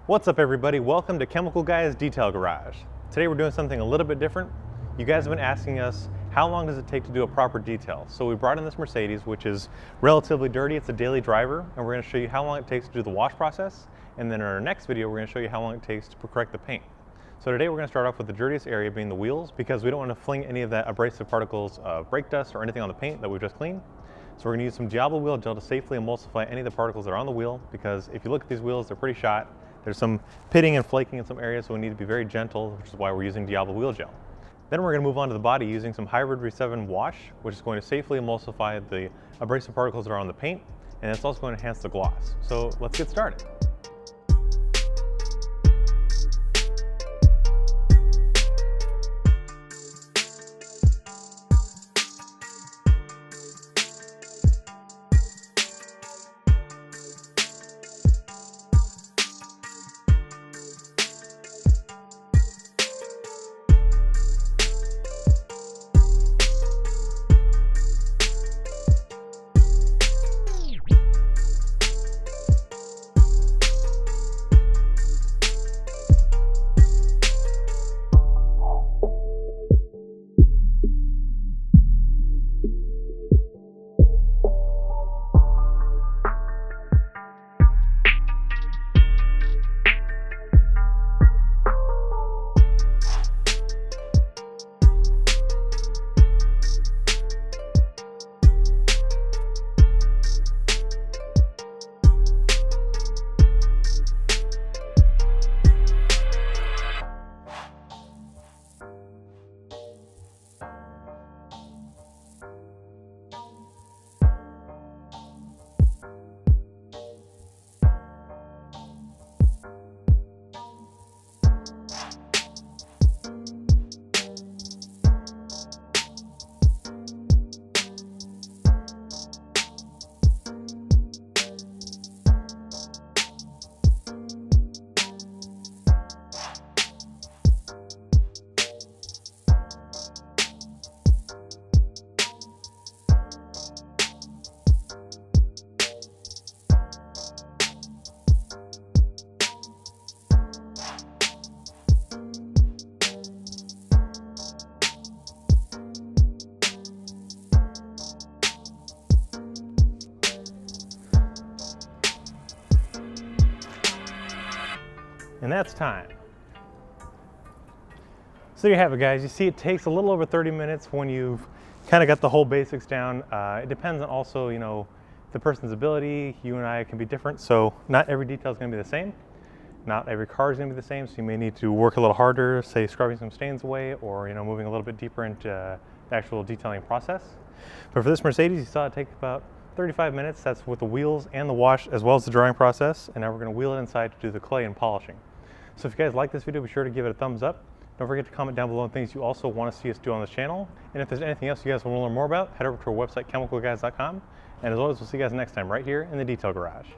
What's up everybody? Welcome to Chemical Guy's Detail Garage. Today we're doing something a little bit different. You guys have been asking us, how long does it take to do a proper detail? So we brought in this Mercedes, which is relatively dirty. It's a daily driver, and we're going to show you how long it takes to do the wash process. And then in our next video, we're going to show you how long it takes to correct the paint. So today we're going to start off with the dirtiest area being the wheels, because we don't want to fling any of that abrasive particles of brake dust or anything on the paint that we've just cleaned. So we're going to use some Diablo Wheel Gel to safely emulsify any of the particles that are on the wheel, because if you look at these wheels, they're pretty shot. There's some pitting and flaking in some areas, so we need to be very gentle, which is why we're using Diablo Wheel Gel. Then we're going to move on to the body using some hybrid V7 wash, which is going to safely emulsify the abrasive particles that are on the paint, and it's also going to enhance the gloss. So let's get started. And that's time. So there you have it, guys. You see it takes a little over 30 minutes when you've kind of got the whole basics down. It depends on also, the person's ability. You and I can be different, so not every detail is going to be the same. Not every car is going to be the same, so you may need to work a little harder, say scrubbing some stains away, or moving a little bit deeper into the actual detailing process. But for this Mercedes, you saw it take about 35 minutes. That's with the wheels and the wash, as well as the drying process. And now we're going to wheel it inside to do the clay and polishing. So if you guys like this video, be sure to give it a thumbs up. Don't forget to comment down below on things you also want to see us do on this channel. And if there's anything else you guys want to learn more about, head over to our website, chemicalguys.com. And as always, we'll see you guys next time right here in the Detail Garage.